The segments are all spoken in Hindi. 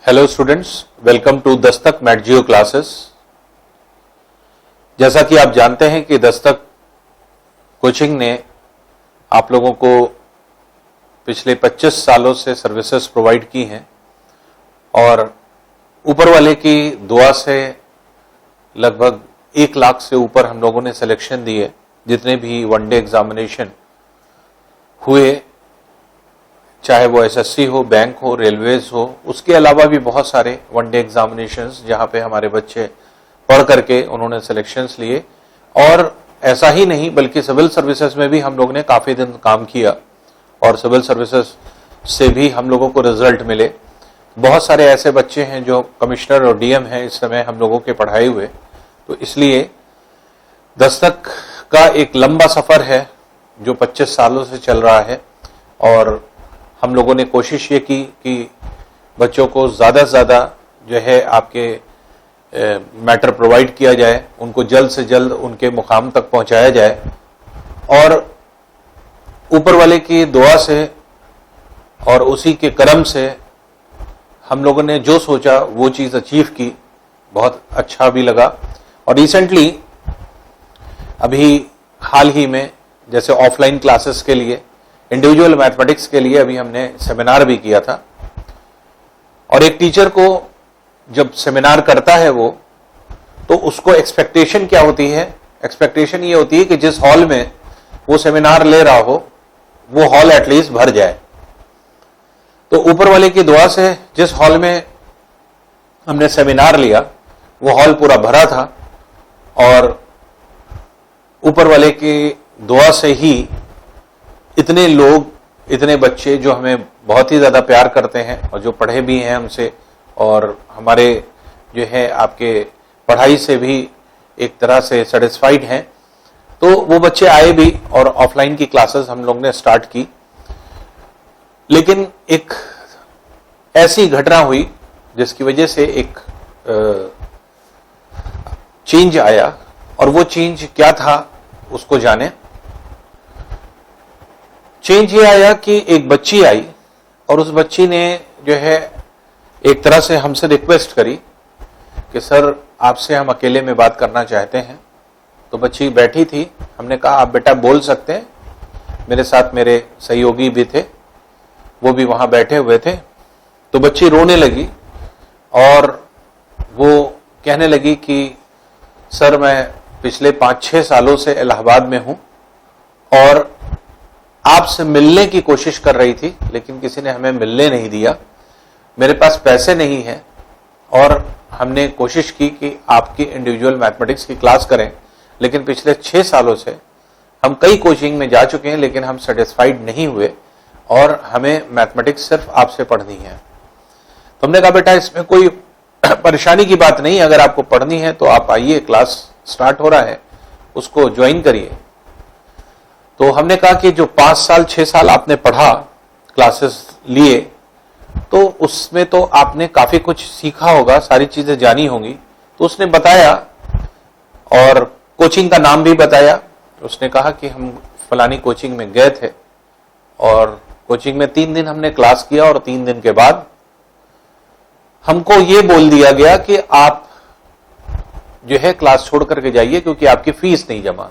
Hello students, welcome to Dastak mat Jio classes. जैसा कि आप जानते हैं कि दस्तक कोचिंग ने आप लोगों को पिछले 25 सालों से सर्विसेज प्रोवाइड की हैं और ऊपर वाले की दुआ से लगभग 1 लाख से ऊपर हम लोगों ने सिलेक्शन दिए। जितने भी वनडे एग्जामिनेशन हुए, चाहे वो एसएससी हो, बैंक हो, रेलवेज हो, उसके अलावा भी बहुत सारे वनडे एग्जामिनेशंस जहां पे हमारे बच्चे पढ़ करके उन्होंने सिलेक्शंस लिए। और ऐसा ही नहीं बल्कि सिविल सर्विसेज में भी हम लोग ने काफी दिन काम किया और सिविल सर्विसेज से भी हम लोगों को रिजल्ट मिले। बहुत सारे ऐसे बच्चे हैं जो कमिश्नर और डीएम हैं इस समय हम लोगों के पढ़ाए हुए। तो इसलिए दस्तक का एक लंबा सफर है जो 25 सालों से चल रहा है और हम लोगों ने कोशिश ये की कि बच्चों को ज़्यादा से ज़्यादा जो है आपके मैटर प्रोवाइड किया जाए, उनको जल्द से जल्द उनके मुकाम तक पहुंचाया जाए। और ऊपर वाले की दुआ से और उसी के करम से हम लोगों ने जो सोचा वो चीज़ अचीव की। बहुत अच्छा भी लगा। और रिसेंटली अभी हाल ही में जैसे ऑफलाइन क्लासेस के लिए, इंडिविजुअल मैथमेटिक्स के लिए अभी हमने सेमिनार भी किया था। और एक टीचर को जब सेमिनार करता है वो, तो उसको एक्सपेक्टेशन क्या होती है? एक्सपेक्टेशन ये होती है कि जिस हॉल में वो सेमिनार ले रहा हो वो हॉल एटलीस्ट भर जाए। तो ऊपर वाले की दुआ से जिस हॉल में हमने सेमिनार लिया वो हॉल पूरा भरा था और ऊपर वाले की दुआ से ही इतने लोग, इतने बच्चे जो हमें बहुत ही ज्यादा प्यार करते हैं और जो पढ़े भी हैं हमसे और हमारे जो है आपके पढ़ाई से भी एक तरह से सेटिस्फाइड हैं, तो वो बच्चे आए भी और ऑफलाइन की क्लासेस हम लोग ने स्टार्ट की। लेकिन एक ऐसी घटना हुई जिसकी वजह से एक चेंज आया और वो चेंज क्या था उसको जाने। चेंज ये आया कि एक बच्ची आई और उस बच्ची ने जो है एक तरह से हमसे रिक्वेस्ट करी कि सर आपसे हम अकेले में बात करना चाहते हैं। तो बच्ची बैठी थी, हमने कहा आप बेटा बोल सकते हैं। मेरे साथ मेरे सहयोगी भी थे, वो भी वहां बैठे हुए थे। तो बच्ची रोने लगी और वो कहने लगी कि सर मैं पिछले 5-6 सालों से इलाहाबाद में हूं और आपसे मिलने की कोशिश कर रही थी लेकिन किसी ने हमें मिलने नहीं दिया। मेरे पास पैसे नहीं हैं और हमने कोशिश की कि आपकी इंडिविजुअल मैथमेटिक्स की क्लास करें, लेकिन पिछले 6 सालों से हम कई कोचिंग में जा चुके हैं लेकिन हम सेटिस्फाइड नहीं हुए और हमें मैथमेटिक्स सिर्फ आपसे पढ़नी है। तो हमने कहा बेटा इसमें कोई परेशानी की बात नहीं, अगर आपको पढ़नी है तो आप आइए, क्लास स्टार्ट हो रहा है, उसको ज्वाइन करिए। तो हमने कहा कि जो 5 साल 6 साल आपने पढ़ा, क्लासेस लिए, तो उसमें तो आपने काफी कुछ सीखा होगा, सारी चीजें जानी होंगी। तो उसने बताया और कोचिंग का नाम भी बताया। उसने कहा कि हम फलानी कोचिंग में गए थे और कोचिंग में 3 दिन हमने क्लास किया और 3 दिन के बाद हमको ये बोल दिया गया कि आप जो है क्लास छोड़ करके जाइए क्योंकि आपकी फीस नहीं जमा।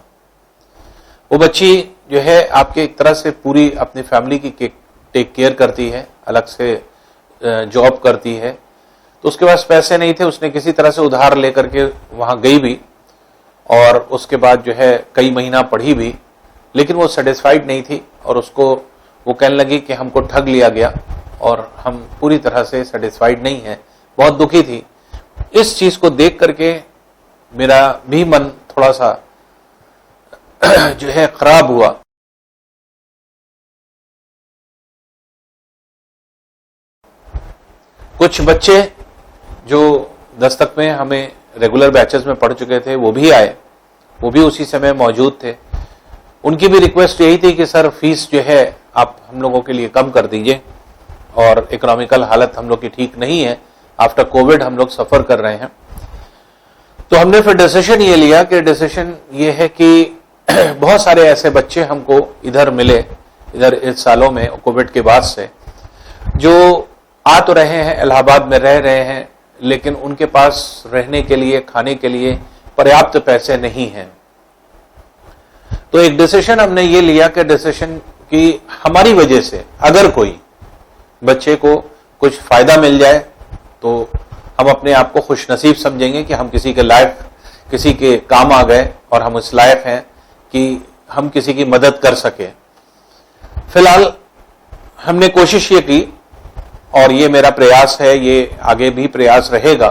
वो बच्ची जो है आपके एक तरह से पूरी अपनी फैमिली की टेक केयर करती है, अलग से जॉब करती है। तो उसके पास पैसे नहीं थे, उसने किसी तरह से उधार लेकर के वहां गई भी और उसके बाद जो है कई महीना पढ़ी भी, लेकिन वो सेटिस्फाइड नहीं थी और उसको वो कहने लगी कि हमको ठग लिया गया और हम पूरी तरह से सेटिस्फाइड नहीं है। बहुत दुखी थी। इस चीज को देख करके मेरा भी मन थोड़ा सा जो है खराब हुआ। कुछ बच्चे जो दस्तक में हमें रेगुलर बैचेस में पढ़ चुके थे वो भी आए, वो भी उसी समय मौजूद थे। उनकी भी रिक्वेस्ट यही थी कि सर फीस जो है आप हम लोगों के लिए कम कर दीजिए और इकोनॉमिकल हालत हम लोग की ठीक नहीं है, आफ्टर कोविड हम लोग सफर कर रहे हैं। तो हमने फिर डिसीजन ये लिया कि डिसीजन ये है कि बहुत सारे ऐसे बच्चे हमको इधर मिले, इधर इस सालों में कोविड के बाद से, जो आ तो रहे हैं, इलाहाबाद में रह रहे हैं, लेकिन उनके पास रहने के लिए, खाने के लिए पर्याप्त पैसे नहीं हैं। तो एक डिसीजन हमने ये लिया कि डिसीजन की हमारी वजह से अगर कोई बच्चे को कुछ फायदा मिल जाए तो हम अपने आप को खुशनसीब समझेंगे कि हम किसी के लायक, किसी के काम आ गए और हम इस लायक हैं कि हम किसी की मदद कर सके। फिलहाल हमने कोशिश ये की और ये मेरा प्रयास है, ये आगे भी प्रयास रहेगा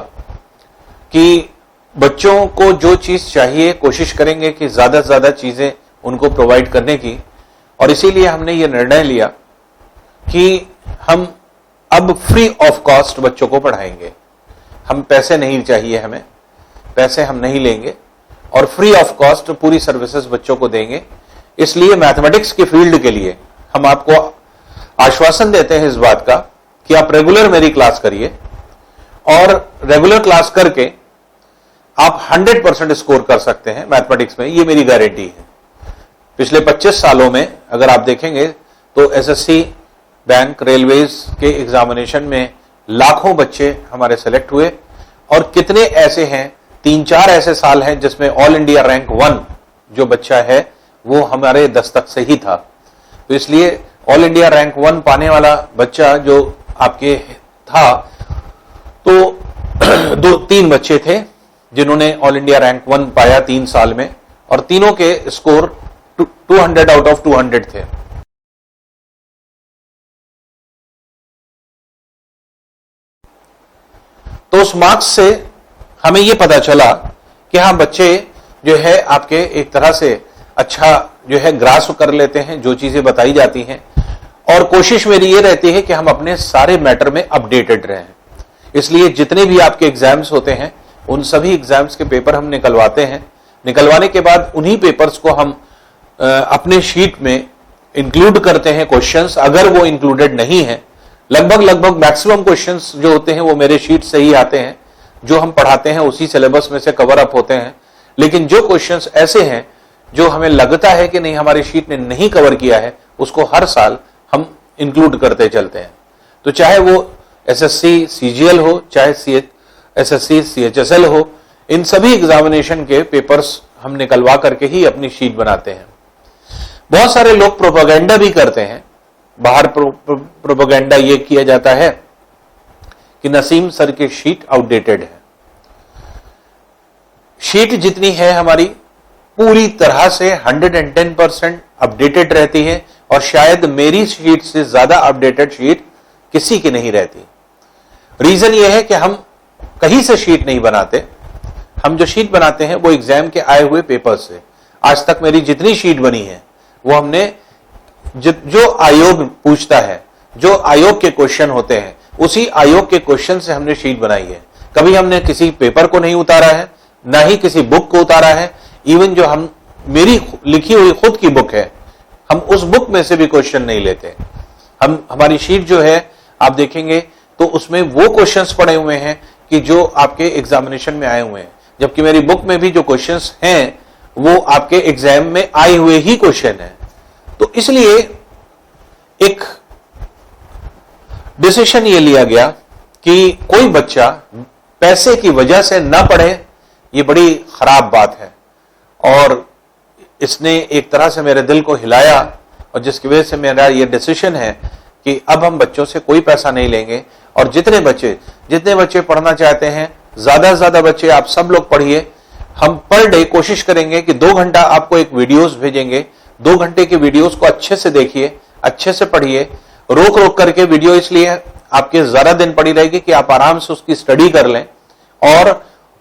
कि बच्चों को जो चीज चाहिए कोशिश करेंगे कि ज्यादा से ज्यादा चीजें उनको प्रोवाइड करने की। और इसीलिए हमने ये निर्णय लिया कि हम अब फ्री ऑफ कॉस्ट बच्चों को पढ़ाएंगे। हम पैसे नहीं चाहिए, हमें पैसे हम नहीं लेंगे और फ्री ऑफ कॉस्ट पूरी सर्विसेज बच्चों को देंगे। इसलिए मैथमेटिक्स के फील्ड के लिए हम आपको आश्वासन देते हैं इस बात का कि आप रेगुलर मेरी क्लास करिए और रेगुलर क्लास करके आप 100% स्कोर कर सकते हैं मैथमेटिक्स में, ये मेरी गारंटी है। पिछले 25 सालों में अगर आप देखेंगे तो एसएससी, बैंक, रेलवेज के एग्जामिनेशन में लाखों बच्चे हमारे सेलेक्ट हुए और कितने ऐसे हैं, 3-4 ऐसे साल हैं जिसमें ऑल इंडिया रैंक 1 जो बच्चा है वो हमारे दस्तक से ही था। तो इसलिए ऑल इंडिया रैंक 1 पाने वाला बच्चा जो आपके था, तो 2-3 बच्चे थे जिन्होंने ऑल इंडिया रैंक 1 पाया 3 साल में और तीनों के स्कोर 200 आउट ऑफ 200 थे। तो उस मार्क्स से हमें यह पता चला कि हाँ, बच्चे जो है आपके एक तरह से अच्छा जो है ग्रास्प कर लेते हैं जो चीजें बताई जाती हैं। और कोशिश मेरी ये रहती है कि हम अपने सारे मैटर में अपडेटेड रहें। इसलिए जितने भी आपके एग्जाम्स होते हैं उन सभी एग्जाम्स के पेपर हम निकलवाते हैं। निकलवाने के बाद उन्हीं पेपर्स को हम अपने शीट में इंक्लूड करते हैं क्वेश्चंस, अगर वो इंक्लूडेड नहीं है। लगभग मैक्सिमम क्वेश्चंस जो होते हैं वो मेरे शीट से ही आते हैं, जो हम पढ़ाते हैं उसी सिलेबस में से कवर अप होते हैं। लेकिन जो क्वेश्चंस ऐसे हैं जो हमें लगता है कि नहीं हमारी शीट ने नहीं कवर किया है, उसको हर साल हम इंक्लूड करते चलते हैं। तो चाहे वो एसएससी सीजीएल हो, चाहे एसएससी सीएचएसएल हो, इन सभी एग्जामिनेशन के पेपर्स हम निकलवा करके ही अपनी शीट बनाते हैं। बहुत सारे लोग प्रोपेगेंडा भी करते हैं। बाहर प्रोपेगेंडा ये किया जाता है कि नसीम सर की शीट आउटडेटेड है। शीट जितनी है हमारी पूरी तरह से 110% अपडेटेड रहती है और शायद मेरी शीट से ज्यादा अपडेटेड शीट किसी की नहीं रहती। रीजन यह है कि हम कहीं से शीट नहीं बनाते, हम जो शीट बनाते हैं वो एग्जाम के आए हुए पेपर से। आज तक मेरी जितनी शीट बनी है वो हमने जो आयोग पूछता है, जो आयोग के क्वेश्चन होते हैं, उसी आयोग के क्वेश्चन से हमने शीट बनाई है। कभी हमने किसी पेपर को नहीं उतारा है, ना ही किसी बुक को उतारा है। इवन जो हम मेरी लिखी हुई खुद की बुक है, हम उस बुक में से भी क्वेश्चन नहीं लेते। हमारी शीट जो है आप देखेंगे तो उसमें वो क्वेश्चंस पड़े हुए हैं कि जो आपके एग्जामिनेशन में आए हुए हैं, जबकि मेरी बुक में भी जो क्वेश्चंस हैं वो आपके एग्जाम में आए हुए ही क्वेश्चन है। तो इसलिए एक डिसीजन ये लिया गया कि कोई बच्चा पैसे की वजह से ना पढ़े, ये बड़ी खराब बात है। और इसने एक तरह से मेरे दिल को हिलाया और जिसकी वजह से मेरा ये डिसीजन है कि अब हम बच्चों से कोई पैसा नहीं लेंगे और जितने बच्चे पढ़ना चाहते हैं, ज्यादा से ज्यादा बच्चे आप सब लोग पढ़िए। हम पर डे कोशिश करेंगे कि 2 घंटा आपको एक वीडियोस भेजेंगे, 2 घंटे के वीडियोस को अच्छे से देखिए, अच्छे से पढ़िए। रोक करके वीडियो इसलिए आपके ज्यादा दिन पड़ी रहेगी कि आप आराम से उसकी स्टडी कर लें और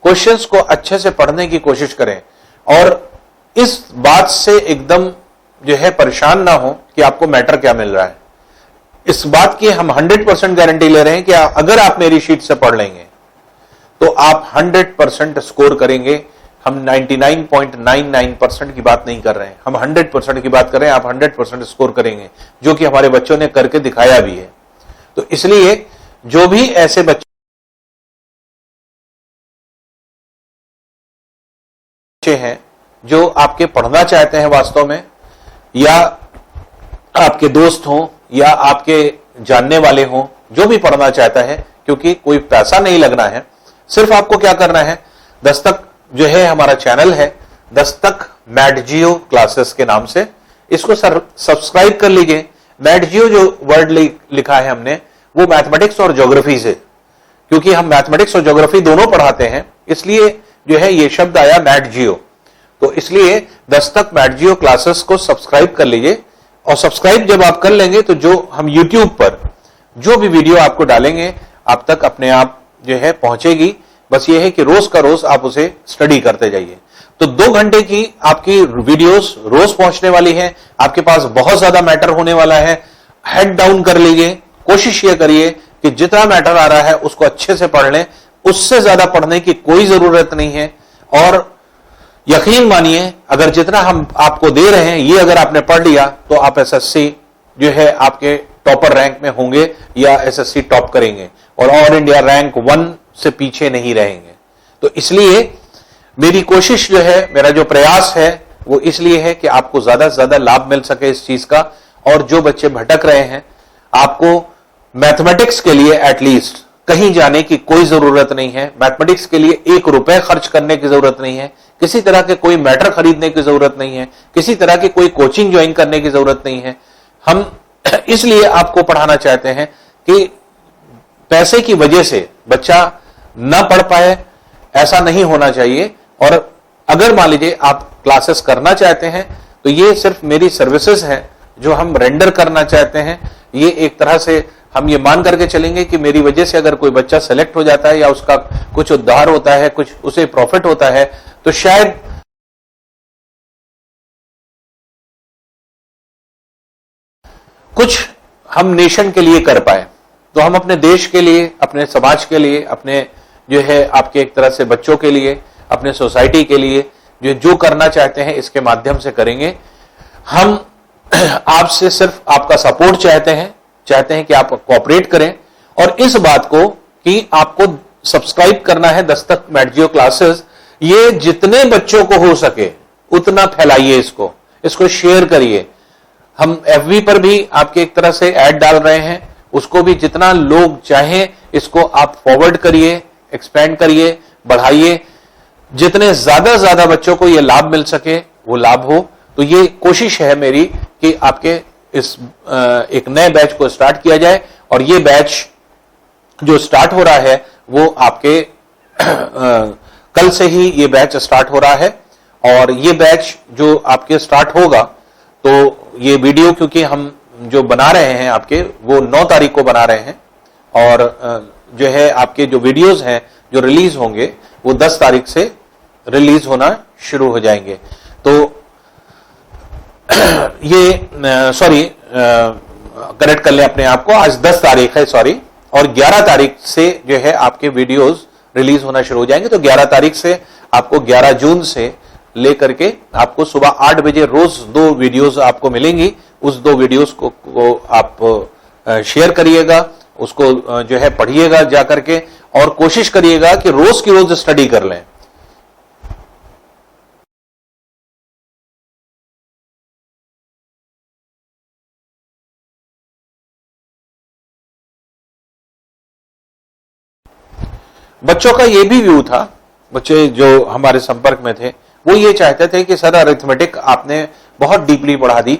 क्वेश्चंस को अच्छे से पढ़ने की कोशिश करें। और इस बात से एकदम जो है परेशान ना हो कि आपको मैटर क्या मिल रहा है। इस बात की हम 100% गारंटी ले रहे हैं कि अगर आप मेरी शीट से पढ़ लेंगे तो आप 100% स्कोर करेंगे। हम 99.99% की बात नहीं कर रहे हैं, हम 100% की बात कर रहे हैं। आप 100% स्कोर करेंगे, जो कि हमारे बच्चों ने करके दिखाया भी है। तो इसलिए जो भी ऐसे बच्चे हैं जो आपके पढ़ना चाहते हैं वास्तव में, या आपके दोस्त हों या आपके जानने वाले हों, जो भी पढ़ना चाहता है, क्योंकि कोई पैसा नहीं लगना है। सिर्फ आपको क्या करना है, दस्तक जो है हमारा चैनल है, दस्तक मैडजियो क्लासेस के नाम से, इसको सब्सक्राइब कर लीजिए। मैडजियो जो वर्ड लिखा है हमने, वो मैथमेटिक्स और ज्योग्राफी से, क्योंकि हम मैथमेटिक्स और ज्योग्राफी दोनों पढ़ाते हैं, इसलिए जो है ये शब्द आया मैडजियो। तो इसलिए दस्तक मैडजियो क्लासेस को सब्सक्राइब कर लीजिए। और सब्सक्राइब जब आप कर लेंगे तो जो हम YouTube पर जो भी वीडियो आपको डालेंगे आप तक अपने आप जो है पहुंचेगी। बस ये है कि रोज का रोज आप उसे स्टडी करते जाइए। तो 2 घंटे की आपकी वीडियोस रोज पहुंचने वाली है, आपके पास बहुत ज्यादा मैटर होने वाला है। हेड डाउन कर लीजिए, कोशिश ये करिए कि जितना मैटर आ रहा है उसको अच्छे से पढ़ लें, उससे ज्यादा पढ़ने की कोई जरूरत नहीं है। और यकीन मानिए, अगर जितना हम आपको दे रहे हैं ये अगर आपने पढ़ लिया तो आप एसएससी जो है आपके टॉपर रैंक में होंगे या एसएससी टॉप करेंगे और ऑल इंडिया रैंक 1 से पीछे नहीं रहेंगे। तो इसलिए मेरी कोशिश जो है, मेरा जो प्रयास है वो इसलिए है कि आपको ज्यादा से ज्यादा लाभ मिल सके इस चीज का। और जो बच्चे भटक रहे हैं, आपको मैथमेटिक्स के लिए एटलीस्ट कहीं जाने की कोई जरूरत नहीं है। मैथमेटिक्स के लिए 1 रुपए खर्च करने की जरूरत नहीं है, किसी तरह के कोई मैटर खरीदने की जरूरत नहीं है, किसी तरह की कोई कोचिंग ज्वाइन करने की जरूरत नहीं है। हम इसलिए आपको पढ़ाना चाहते हैं कि पैसे की वजह से बच्चा ना पढ़ पाए, ऐसा नहीं होना चाहिए। और अगर मान लीजिए आप क्लासेस करना चाहते हैं तो ये सिर्फ मेरी सर्विसेज हैं जो हम रेंडर करना चाहते हैं। ये एक तरह से हम ये मान करके चलेंगे कि मेरी वजह से अगर कोई बच्चा सेलेक्ट हो जाता है या उसका कुछ उद्धार होता है, कुछ उसे प्रॉफिट होता है, तो शायद कुछ हम नेशन के लिए कर पाए। तो हम अपने देश के लिए, अपने समाज के लिए, अपने जो है आपके एक तरह से बच्चों के लिए, अपने सोसाइटी के लिए जो करना चाहते हैं इसके माध्यम से करेंगे। हम आपसे सिर्फ आपका सपोर्ट चाहते हैं कि आप कोऑपरेट करें। और इस बात को कि आपको सब्सक्राइब करना है दस्तक मैडजियो क्लासेस, ये जितने बच्चों को हो सके उतना फैलाइए, इसको शेयर करिए। हम FB पर भी आपके एक तरह से ऐड डाल रहे हैं, उसको भी जितना लोग चाहें इसको आप फॉरवर्ड करिए, एक्सपेंड करिए, बढ़ाइए। जितने ज्यादा बच्चों को ये लाभ मिल सके वो लाभ हो। तो ये कोशिश है मेरी कि आपके इस एक नए बैच को स्टार्ट किया जाए। और ये बैच जो स्टार्ट हो रहा है वो आपके कल से ही ये बैच स्टार्ट हो रहा है। और ये बैच जो आपके स्टार्ट होगा, तो ये वीडियो क्योंकि हम जो बना रहे हैं आपके, वो 9 तारीख को बना रहे हैं। और जो है आपके जो वीडियोस हैं जो रिलीज होंगे वो 10 तारीख से रिलीज होना शुरू हो जाएंगे। तो ये करेक्ट कर लें अपने आप को, आज 10 तारीख है और 11 तारीख से जो है आपके वीडियोस रिलीज होना शुरू हो जाएंगे। तो 11 तारीख से आपको 11 जून से लेकर के आपको सुबह 8 बजे रोज 2 वीडियोस आपको मिलेंगी। उस 2 वीडियोस को आप शेयर करिएगा, उसको जो है पढ़िएगा जाकर के, और कोशिश करिएगा कि रोज की रोज स्टडी कर लें। बच्चों का ये भी व्यू था, बच्चे जो हमारे संपर्क में थे वो ये चाहते थे कि सर अरिथमेटिक आपने बहुत डीपली पढ़ा दी,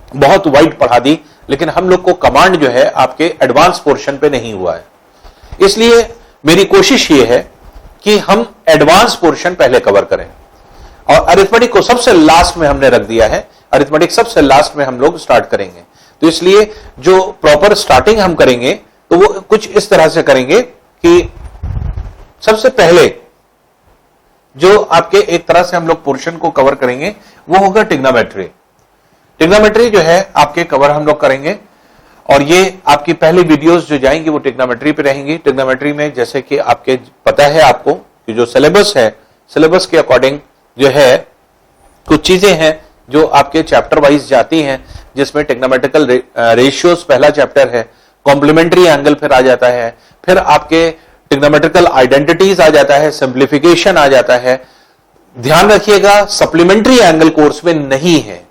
बहुत वाइड पढ़ा दी, लेकिन हम लोग को कमांड जो है आपके एडवांस पोर्शन पे नहीं हुआ है। इसलिए मेरी कोशिश ये है कि हम एडवांस पोर्शन पहले कवर करें। और अरिथमेटिक को सबसे लास्ट में हमने रख दिया है, अरिथमेटिक सबसे लास्ट में हम लोग स्टार्ट करेंगे। तो इसलिए जो प्रॉपर स्टार्टिंग हम करेंगे तो वो कुछ इस तरह से करेंगे कि सबसे पहले जो आपके एक तरह से हम लोग पोर्शन को कवर करेंगे वो होगा ट्रिग्नोमेट्री। ट्रिग्नोमेट्री जो है आपके कवर हम लोग करेंगे। और ये आपकी पहली वीडियोस जो जाएंगी वो ट्रिग्नोमेट्री पे रहेंगी। ट्रिग्नोमेट्री में जैसे कि आपके पता है आपको कि जो सिलेबस है, सिलेबस के अकॉर्डिंग जो है कुछ चीजें हैं जो आपके चैप्टर वाइज जाती हैं, जिसमें ट्रिग्नोमेट्रिकल रेशियोज पहला चैप्टर है, कॉम्प्लीमेंट्री एंगल फिर आ जाता है, फिर आपके ट्रिग्नोमेट्रिकल आइडेंटिटीज आ जाता है, सिंप्लीफिकेशन आ जाता है। ध्यान रखिएगा सप्लीमेंट्री एंगल कोर्स में नहीं है।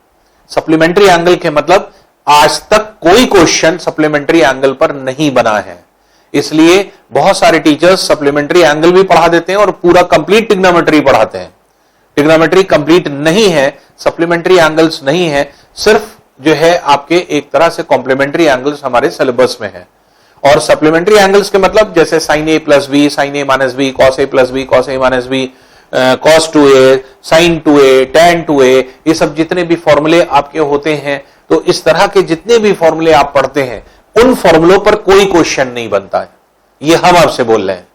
सप्लीमेंट्री एंगल के मतलब आज तक कोई क्वेश्चन सप्लीमेंट्री एंगल पर नहीं बना है, इसलिए बहुत सारे टीचर्स सप्लीमेंट्री एंगल भी पढ़ा देते हैं और पूरा कंप्लीट ट्रिग्नोमेट्री पढ़ाते हैं। ट्रिग्नोमेट्री कंप्लीट नहीं है, सप्लीमेंट्री एंगल्स नहीं है, सिर्फ जो है आपके एक तरह से कॉम्प्लीमेंट्री एंगल्स हमारे सिलेबस में है। और सप्लीमेंट्री एंगल्स के मतलब जैसे sine A plus B, sine A minus B, cos A plus B, cos A minus B, cos 2a, sine 2a, tan 2a, ये सब जितने भी फॉर्मूले आपके होते हैं, तो इस तरह के जितने भी फॉर्मूले आप पढ़ते हैं उन फॉर्मूलों पर कोई क्वेश्चन नहीं बनता है, ये हम आपसे बोल रहे हैं।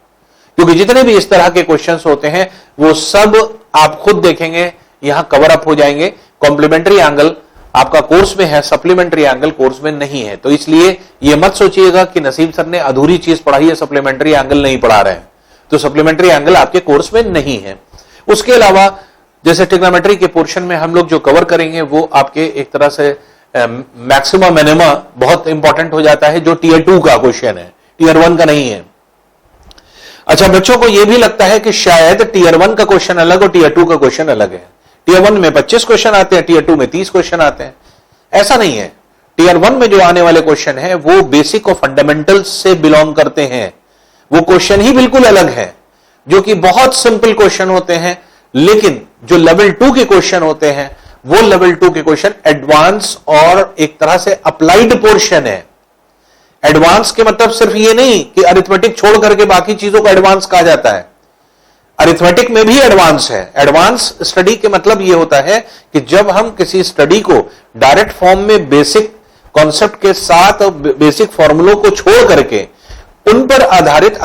क्योंकि जितने भी इस तरह के क्वेश्चंस होते हैं वो सब आप खुद देखेंगे यहां कवर अप हो जाएंगे। कॉम्प्लीमेंट्री एंगल आपका कोर्स में है, सप्लीमेंट्री एंगल कोर्स में नहीं है। तो इसलिए ये मत सोचिएगा कि नसीम सर ने अधूरी चीज पढ़ाई है, सप्लीमेंट्री एंगल नहीं पढ़ा रहे हैं। तो सप्लीमेंट्री एंगल आपके कोर्स में नहीं है। उसके अलावा जैसे ट्रिग्नोमेट्री के पोर्शन में हम लोग जो कवर करेंगे वो आपके एक तरह से मैक्सिमा मिनिमा बहुत इंपॉर्टेंट हो जाता है, जो टीयर 2 का क्वेश्चन है, टीयर 1 का नहीं है। अच्छा, बच्चों को यह भी लगता है कि शायद टीयर 1 का क्वेश्चन अलग और टीयर 2 का क्वेश्चन अलग है। टीयर 1 में 25 क्वेश्चन आते हैं, टीयर 2 में 30 क्वेश्चन आते हैं। ऐसा नहीं है। टीयर 1 में जो आने वाले क्वेश्चन है वो बेसिक और फंडामेंटल्स से बिलोंग करते हैं। वो क्वेश्चन ही बिल्कुल अलग है, जो कि बहुत सिंपल क्वेश्चन होते हैं। लेकिन जो लेवल 2 के क्वेश्चन होते हैं वो लेवल 2 के क्वेश्चन एडवांस और एक तरह से अप्लाइड पोर्शन है। एडवांस के मतलब सिर्फ ये नहीं कि अरिथमेटिक छोड़ करके बाकी चीजों को एडवांस कहा जाता है। अरिथमेटिक में भी एडवांस है। एडवांस स्टडी के मतलब यह होता है कि जब हम किसी स्टडी को डायरेक्ट फॉर्म में बेसिक कॉन्सेप्ट के साथ बेसिक फॉर्मूलों को छोड़ करके उन पर आधारित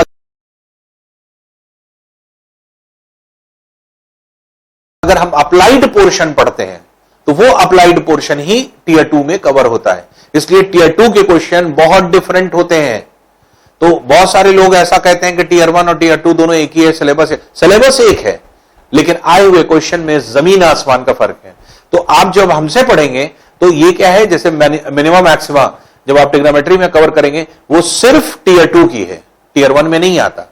अगर हम अप्लाइड पोर्शन पढ़ते हैं तो वो अप्लाइड पोर्शन ही टीयर 2 में कवर होता है। इसलिए टीयर 2 के क्वेश्चन बहुत डिफरेंट होते हैं। तो बहुत सारे लोग ऐसा कहते हैं कि टीयर 1 और टीयर 2 दोनों एक ही है, सिलेबस एक है, लेकिन आए हुए क्वेश्चन में जमीन आसमान का फर्क है। तो आप जब हमसे पढ़ेंगे तो ये क्या है, जैसे मिनिमम मैक्सिमा जब आप ट्रिग्नोमेट्री में कवर करेंगे वो सिर्फ टीयर 2 की है, टीयर 1 में नहीं आता।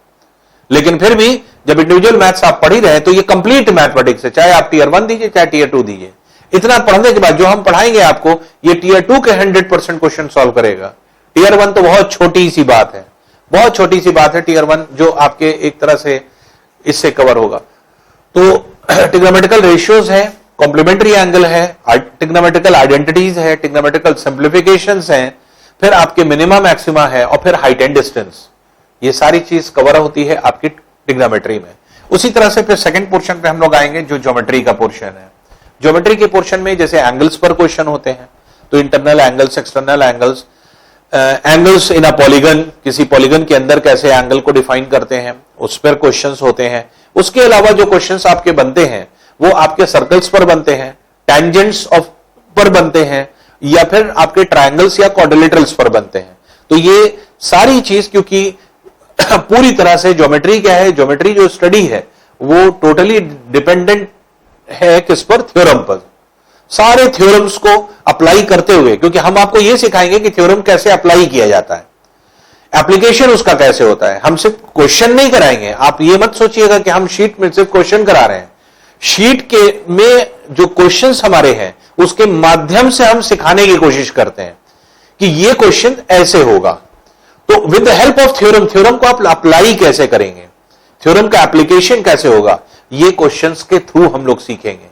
लेकिन फिर भी जब इंडिविजुअल मैथ्स आप पढ़ ही रहे हैं तो ये कंप्लीट मैथमेटिक्स है, चाहे आप टीयर 1 दीजिए चाहे टीयर 2 दीजिए। इतना पढ़ने के बाद जो हम पढ़ाएंगे आपको, ये टीयर 2 के 100% क्वेश्चन सॉल्व करेगा। टीयर 1 तो बहुत छोटी सी बात है, बहुत छोटी सी बात है टीयर 1, जो आपके एक तरह से इससे कवर होगा। तो ट्रिग्नोमेट्रिकल रेशियोज है, कॉम्प्लीमेंट्री एंगल है, ट्रिग्नोमेट्रिकल आइडेंटिटीज है, ट्रिग्नोमेट्रिकल सिंप्लीफिकेशंस हैं, फिर आपके मिनिमा मैक्सिमा है और फिर हाइट एंड डिस्टेंस। ये सारी चीज कवर होती है आपकी ट्रिग्नोमेट्री में। उसी तरह से फिर सेकंड पोर्शन पे हम लोग आएंगे जो ज्योमेट्री का पोर्शन है। ज्योमेट्री के पोर्शन में जैसे एंगल्स पर क्वेश्चन होते हैं, तो internal angles, external angles, angles in a polygon, किसी पॉलीगन के अंदर कैसे एंगल को डिफाइन करते हैं, उस पर क्वेश्चंस होते हैं। उसके अलावा जो क्वेश्चंस आपके बनते हैं वो आपके सर्कल्स पर बनते हैं, टैंजेंट्स पर बनते हैं, या फिर आपके ट्रायंगल्स या क्वाड्रिलेटरल्स पर बनते हैं। तो ये सारी चीज, क्योंकि पूरी तरह से ज्योमेट्री क्या है, ज्योमेट्री जो स्टडी है वो टोटली डिपेंडेंट है किस पर, थ्योरम पर। सारे थ्योरम्स को अप्लाई करते हुए, क्योंकि हम आपको यह सिखाएंगे कि थ्योरम कैसे अप्लाई किया जाता है, एप्लीकेशन उसका कैसे होता है। हम सिर्फ क्वेश्चन नहीं कराएंगे, आप ये मत सोचिएगा कि हम शीट में सिर्फ क्वेश्चन करा रहे हैं। शीट के में जो क्वेश्चंस हमारे हैं उसके माध्यम से हम सिखाने की कोशिश करते हैं कि ये क्वेश्चन ऐसे होगा। तो with the help of theorem, theorem को आप अप्लाई कैसे करेंगे, थ्योरम का एप्लीकेशन कैसे होगा, ये क्वेश्चंस के थ्रू हम लोग सीखेंगे।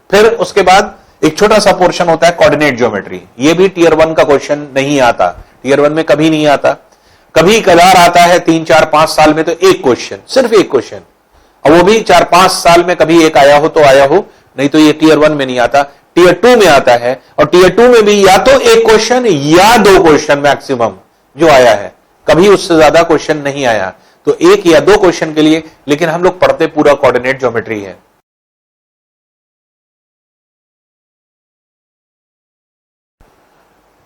फिर उसके बाद एक छोटा सा पोर्शन होता है कोऑर्डिनेट ज्योमेट्री। ये भी टीयर 1 का क्वेश्चन नहीं आता, टीयर 1 में कभी नहीं आता, कभी कदार आता है 3, 4, 5 साल में तो एक क्वेश्चन, सिर्फ एक क्वेश्चन, और वो भी 4, 5 साल में कभी एक आया हो तो आया हो, नहीं तो ये टीयर 1 में नहीं आता, टीयर 2 में आता है। और टीयर 2 में भी या तो एक क्वेश्चन या 2 क्वेश्चन मैक्सिमम जो आया है, कभी उससे ज्यादा क्वेश्चन नहीं आया। तो 1 या 2 क्वेश्चन के लिए, लेकिन हम लोग पढ़ते पूरा कोऑर्डिनेट ज्योमेट्री है।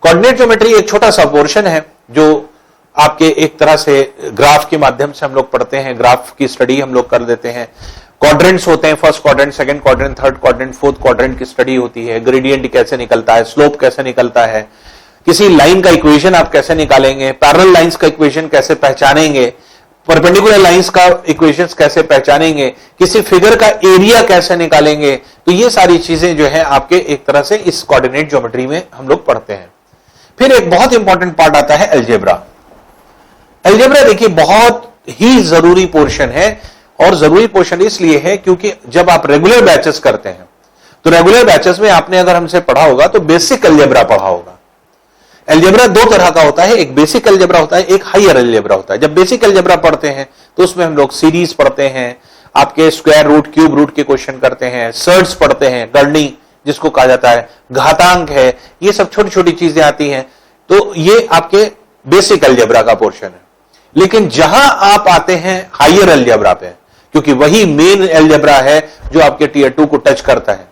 कोऑर्डिनेट ज्योमेट्री एक छोटा सा पोर्शन है जो आपके एक तरह से ग्राफ के माध्यम से हम लोग पढ़ते हैं, ग्राफ की स्टडी हम लोग कर देते हैं। क्वाड्रेंट्स होते हैं, first quadrant, second quadrant, third quadrant, fourth quadrant की स्टडी होती है। ग्रेडियंट कैसे निकलता है, स्लोप कैसे निकलता है, किसी लाइन का इक्वेशन आप कैसे निकालेंगे, पैरेलल लाइंस का इक्वेशन कैसे पहचानेंगे, परपेंडिकुलर लाइंस का इक्वेशंस कैसे पहचानेंगे, किसी फिगर का एरिया कैसे निकालेंगे। तो ये सारी चीजें जो है आपके एक तरह से इस कोऑर्डिनेट ज्योमेट्री में हम लोग पढ़ते हैं। फिर एक बहुत इंपॉर्टेंट पार्ट आता है अलजेब्रा। अलजेब्रा देखिए बहुत ही जरूरी पोर्शन है, और जरूरी पोर्शन इसलिए है क्योंकि जब आप रेगुलर बैचेस करते हैं तो रेगुलर बैचेस में आपने अगर हमसे पढ़ा होगा तो बेसिक अलजेब्रा पढ़ा होगा। अलजेब्रा दो तरह का होता है, एक बेसिक अलजेब्रा होता है, एक हायर अलजेब्रा होता है। जब बेसिक अलजेब्रा पढ़ते हैं तो उसमें हम लोग सीरीज पढ़ते हैं, आपके स्क्वायर रूट क्यूब रूट के क्वेश्चन करते हैं, सर्ट्स पढ़ते हैं, गणनी जिसको कहा जाता है, घातांक है, ये सब छोटी छोटी चीजें आती हैं। तो ये आपके बेसिक अलजेब्रा का पोर्शन है। लेकिन जहां आप आते हैं हायर अलजेब्रा पे, क्योंकि वही मेन अलजेब्रा है जो आपके टीयर 2 को टच करता है,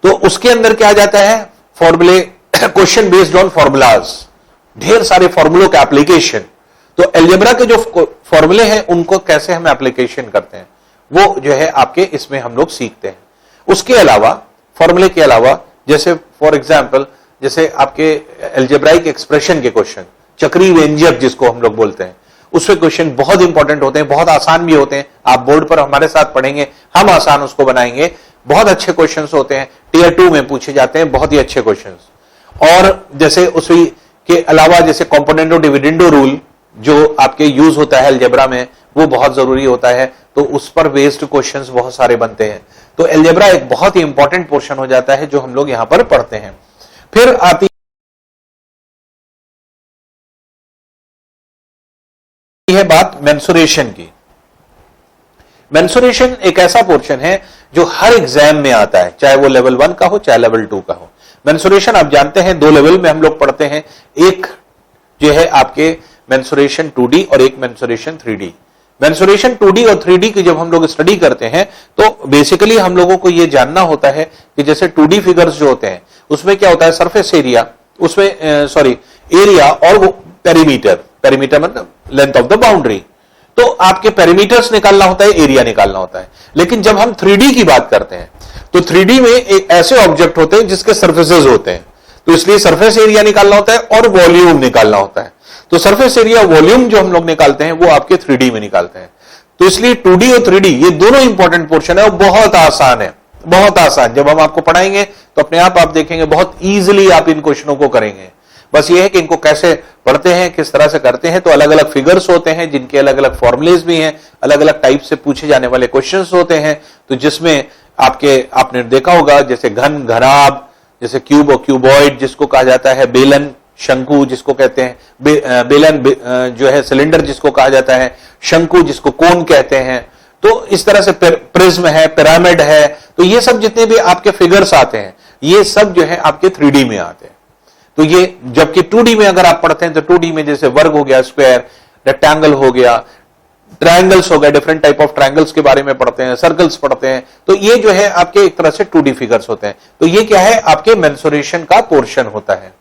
तो उसके अंदर क्या आ जाता है, फॉर्मूले, क्वेश्चन बेस्ड ऑन फॉर्मूलाज, ढेर सारे फॉर्मूलों का एप्लीकेशन। तो अलजेब्रा के जो फॉर्मूले हैं उनको कैसे हम एप्लीकेशन करते हैं वो जो है आपके इसमें हम लोग सीखते हैं। उसके अलावा फॉर्मूले के अलावा जैसे फॉर एग्जांपल जैसे आपके अलजेब्राइक एक्सप्रेशन के क्वेश्चन, चक्रीय व्यंजक जिसको हम लोग बोलते हैं, उसमें क्वेश्चन बहुत इंपॉर्टेंट होते हैं, बहुत आसान भी होते हैं। आप बोर्ड पर हमारे साथ पढ़ेंगे, हम आसान उसको बनाएंगे। बहुत अच्छे क्वेश्चंस होते हैं, टीयर 2 में पूछे जाते हैं, बहुत ही अच्छे क्वेश्चंस। और जैसे उसी के अलावा जैसे कंपोनेंडो डिविडेंडो रूल जो आपके यूज होता है अलजेब्रा में, वो बहुत जरूरी होता है, तो उस पर बेस्ड क्वेश्चंस बहुत सारे बनते हैं। तो अलजेब्रा एक बहुत ही इंपॉर्टेंट पोर्शन हो जाता है जो हम लोग यहां पर पढ़ते हैं। फिर आती है बात मेंसुरेशन की। मेंसुरेशन एक ऐसा पोर्शन है जो हर एग्जाम में आता है, चाहे वो लेवल 1 का हो चाहे लेवल 2 का हो। मेंसुरेशन आप जानते हैं दो लेवल में हम लोग पढ़ते हैं, एक जो है आपके मेंसुरेशन 2D और एक मेंसुरेशन 3D। मेंसुरेशन 2D और 3D की जब हम लोग स्टडी करते हैं तो बेसिकली हम लोगों को यह जानना होता है कि जैसे 2D फिगर्स जो होते हैं उसमें क्या होता है, सरफेस एरिया, उसमें एरिया और वो पेरीमीटर, पेरीमीटर मतलब लेंथ ऑफ द बाउंड्री। तो आपके पेरीमीटर्स निकालना होता है, एरिया निकालना होता है। लेकिन जब हम 3D की बात करते हैं तो 3D में एक ऐसे ऑब्जेक्ट होते हैं जिसके सर्फेसेस होते हैं, तो इसलिए सरफेस एरिया निकालना होता है और वॉल्यूम निकालना होता है। तो सरफेस एरिया वॉल्यूम जो हम लोग निकालते हैं वो आपके 3D में निकालते हैं। तो इसलिए 2D और 3D ये दोनों इंपॉर्टेंट पोर्शन है और बहुत आसान है, बहुत आसान। जब हम आपको पढ़ाएंगे तो अपने आप देखेंगे बहुत ईजिली आप इन क्वेश्चनों को करेंगे। बस ये है कि इनको कैसे पढ़ते हैं, किस तरह से करते हैं। तो अलग अलग फिगर्स होते हैं जिनके अलग अलग फॉर्मुलेज भी हैं, अलग अलग टाइप से पूछे जाने वाले क्वेश्चंस होते हैं। तो जिसमें आपने देखा होगा जैसे घन, घनाभ, जैसे क्यूब और क्यूबॉइड जिसको कहा जाता है, बेलन, शंकु जिसको कहते हैं, बेलन जो है सिलेंडर जिसको कहा जाता है, शंकु जिसको कोन कहते हैं। तो इस तरह से प्रिज्म है, पिरामिड है। तो ये सब जितने भी आपके फिगर्स आते हैं ये सब जो है आपके 3D में आते हैं। तो ये जबकि 2D में अगर आप पढ़ते हैं तो 2D में जैसे वर्ग हो गया, स्क्वायर, रेक्टेंगल हो गया, ट्रायंगल्स हो गए, डिफरेंट टाइप ऑफ ट्रायंगल्स के बारे में पढ़ते हैं, सर्कल्स पढ़ते हैं। तो ये जो है आपके एक तरह से 2D फिगर्स होते हैं। तो ये क्या है, आपके मेंसुरेशन का पोर्शन होता है।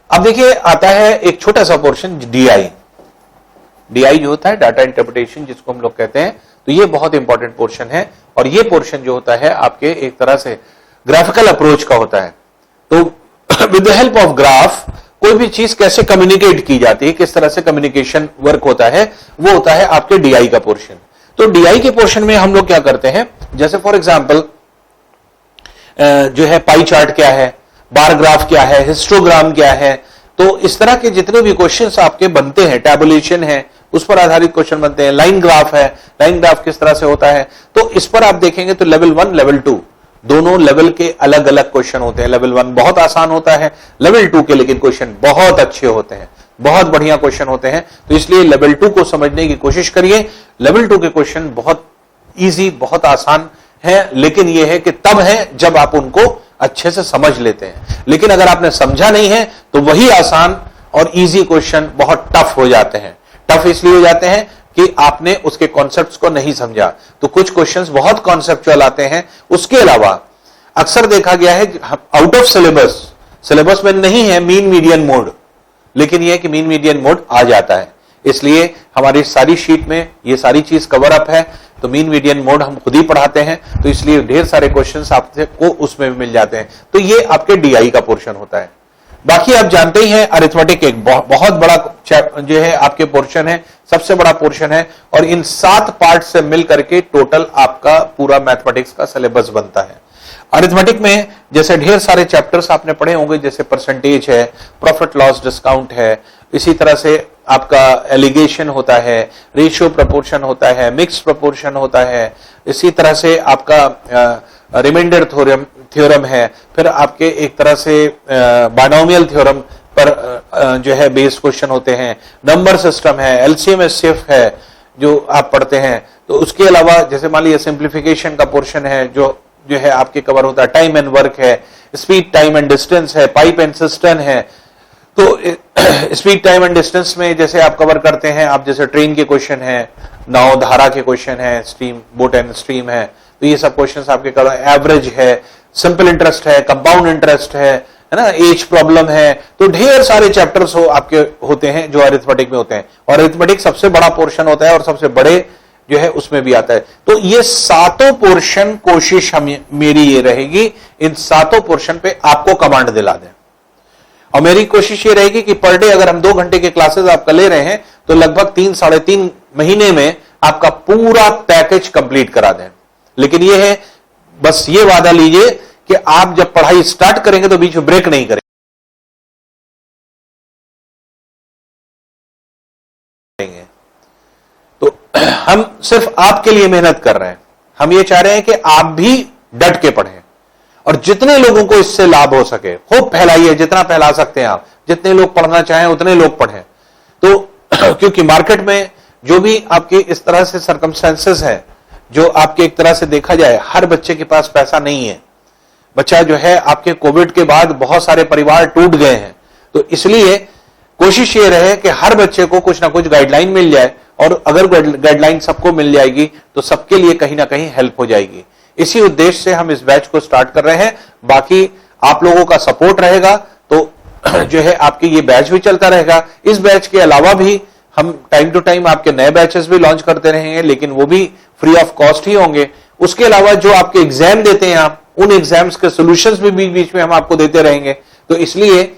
अब देखिए आता है एक छोटा सा पोर्शन डीआई। डीआई जो होता है डाटा इंटरप्रिटेशन जिसको हम लोग कहते हैं, तो ये बहुत इंपॉर्टेंट पोर्शन है। और ये पोर्शन जो होता है आपके एक तरह से ग्राफिकल अप्रोच का होता है। तो with the help of graph कोई भी चीज कैसे कम्युनिकेट की जाती है, किस तरह से कम्युनिकेशन वर्क होता है, वो होता है आपके डीआई का पोर्शन। तो डीआई के पोर्शन में हम लोग क्या करते हैं, जैसे फॉर एग्जांपल जो है पाई चार्ट क्या है, बार ग्राफ क्या है, हिस्टोग्राम क्या है। तो इस तरह के जितने भी क्वेश्चंस आपके बनते हैं, टैबुलेशन है, उस पर आधारित क्वेश्चन बनते हैं। लाइन ग्राफ है, लाइन ग्राफ किस तरह से होता है। तो इस पर आप देखेंगे तो लेवल 1, लेवल 2 दोनों लेवल के अलग अलग क्वेश्चन होते हैं। लेवल 1 बहुत आसान होता है, लेवल 2 के लेकिन क्वेश्चन बहुत अच्छे होते हैं, बहुत बढ़िया क्वेश्चन होते हैं। तो इसलिए लेवल 2 को समझने की कोशिश करिए। लेवल 2 के क्वेश्चन बहुत इजी, बहुत आसान है, लेकिन यह है कि तब है जब आप उनको अच्छे से समझ लेते हैं। लेकिन अगर आपने समझा नहीं है तो वही आसान और इजी क्वेश्चन बहुत टफ हो जाते हैं। टफ इसलिए हो जाते हैं कि आपने उसके कॉन्सेप्ट्स को नहीं समझा। तो कुछ क्वेश्चंस बहुत कॉन्सेप्चुअल आते हैं। उसके अलावा अक्सर देखा गया है आउट ऑफ सिलेबस में नहीं है मीन मीडियन मोड, लेकिन यह है कि मीन मीडियन मोड आ जाता है। इसलिए हमारी सारी शीट में ये सारी चीज कवर अप है। तो मीन मीडियन मोड हम खुद ही पढ़ाते हैं, तो इसलिए ढेर सारे क्वेश्चंस आपको उसमें मिल जाते हैं। तो ये आपके डीआई का पोर्शन होता है। बाकी आप जानते ही हैं अरिथमेटिक एक बहुत बड़ा जो है आपके पोर्शन है, सबसे बड़ा पोर्शन है, और इन 7 पार्ट से मिल करके टोटल आपका पूरा मैथमेटिक्स का सिलेबस बनता है। अरिथमेटिक में जैसे ढेर सारे चैप्टर्स आपने पढ़े होंगे, जैसे परसेंटेज है, प्रॉफिट लॉस डिस्काउंट है, इसी तरह से आपका एलिगेशन होता है, रेशियो प्रपोर्शन होता है, मिक्स प्रपोर्शन होता है, इसी तरह से आपका रिमाइंडर थ्योरम है, फिर आपके एक तरह से बाइनोमियल थ्योरम पर जो है बेस्ड क्वेश्चन होते हैं, नंबर सिस्टम है, एलसीएम एचसीएफ है जो आप पढ़ते हैं। तो उसके अलावा जैसे मान लीजिए सिंप्लीफिकेशन का पोर्शन है जो है आपके कवर होता है, टाइम एंड वर्क है, स्पीड टाइम एंड डिस्टेंस है, पाइप एंड सिस्टम है। तो स्पीड टाइम एंड डिस्टेंस में जैसे आप कवर करते हैं, आप जैसे ट्रेन के क्वेश्चन है, नाव धारा के क्वेश्चन है, स्ट्रीम बोट एंड स्ट्रीम है, तो ये सब क्वेश्चंस आपके कवर, एवरेज है, सिंपल इंटरेस्ट है, कंपाउंड इंटरेस्ट है ना, एज प्रॉब्लम है। तो ढेर सारे चैप्टर्स आपके होते हैं जो अरिथमेटिक में होते हैं, और अरिथमेटिक सबसे बड़ा पोर्शन होता है और सबसे बड़े जो है उसमें भी आता है। तो ये 7 पोर्शन कोशिश मेरी ये रहेगी इन 7 पोर्शन पे आपको कमांड दिला दें, और मेरी कोशिश ये रहेगी कि पर डे अगर हम 2 घंटे के क्लासेस आपका ले रहे हैं तो लगभग 3-3.5 महीने में आपका पूरा पैकेज कंप्लीट करा दें। लेकिन ये है, बस ये वादा लीजिए कि आप जब पढ़ाई स्टार्ट करेंगे तो बीच में ब्रेक नहीं करेंगे। तो हम सिर्फ आपके लिए मेहनत कर रहे हैं, हम ये चाह रहे हैं कि आप भी डट के पढ़ें और जितने लोगों को इससे लाभ हो सके खूब फैलाइए, जितना फैला सकते हैं आप, जितने लोग पढ़ना चाहें उतने लोग पढ़ें। तो क्योंकि मार्केट में जो भी आपके इस तरह से सर्कमस्टेंसेस है, जो आपके एक तरह से देखा जाए हर बच्चे के पास पैसा नहीं है, बच्चा जो है आपके कोविड के बाद बहुत सारे परिवार टूट गए हैं, तो इसलिए कोशिश ये रहे कि हर बच्चे को कुछ ना कुछ गाइडलाइन मिल जाए, और अगर गाइडलाइन सबको मिल जाएगी तो सबके लिए कहीं ना कहीं हेल्प हो जाएगी। इसी उद्देश्य से हम इस बैच को स्टार्ट कर रहे हैं। बाकी आप लोगों का सपोर्ट रहेगा तो जो है आपकी ये बैच भी चलता रहेगा। इस बैच के अलावा भी हम टाइम टू टाइम आपके नए बैचेस भी लॉन्च करते रहेंगे, लेकिन वो भी फ्री ऑफ कॉस्ट ही होंगे। उसके अलावा जो आपके एग्जाम देते हैं आप, उन एग्जाम्स के सॉल्यूशंस भी बीच बीच में हम आपको देते रहेंगे। तो इसलिए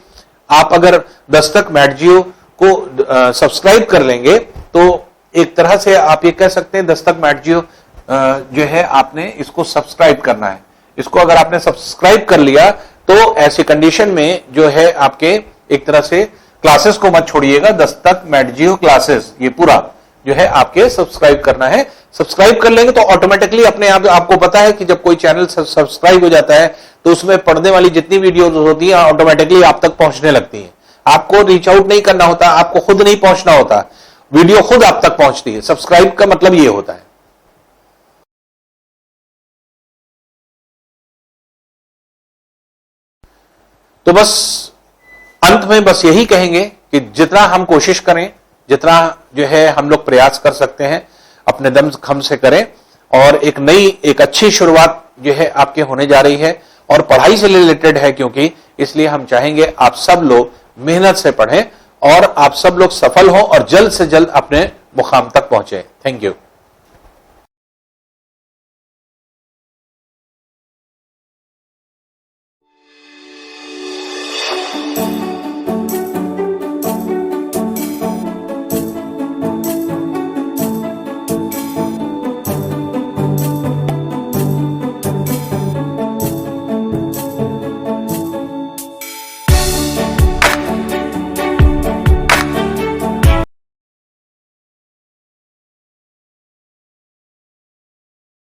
आप अगर दस्तक मैटजियो को सब्सक्राइब कर लेंगे तो एक तरह से आप ये कह सकते हैं दस्तक मैटजियो जो है आपने इसको सब्सक्राइब करना है। इसको अगर आपने सब्सक्राइब कर लिया तो ऐसी कंडीशन में जो है आपके एक तरह से क्लासेस को मत छोड़िएगा, दस्तक मैटजियो क्लासेस ये पूरा जो है आपके सब्सक्राइब करना है। सब्सक्राइब कर लेंगे तो ऑटोमेटिकली अपने आप, आपको पता है कि जब कोई चैनल सब्सक्राइब हो जाता है तो उसमें पढ़ने वाली जितनी वीडियोस होती हैं ऑटोमेटिकली आप तक पहुंचने लगती हैं। आपको रीच आउट नहीं करना होता, आपको खुद नहीं पहुंचना होता, वीडियो खुद आप तक पहुंचती है। सब्सक्राइब का मतलब ये होता है। तो बस अंत में बस यही कहेंगे कि जितना हम कोशिश करें, जितना जो है हम लोग प्रयास कर सकते हैं अपने दम खम से करें, और एक नई एक अच्छी शुरुआत जो है आपके होने जा रही है और पढ़ाई से रिलेटेड है, क्योंकि इसलिए हम चाहेंगे आप सब लोग मेहनत से पढ़ें और आप सब लोग सफल हों और जल्द से जल्द अपने मुकाम तक पहुंचे। Thank you.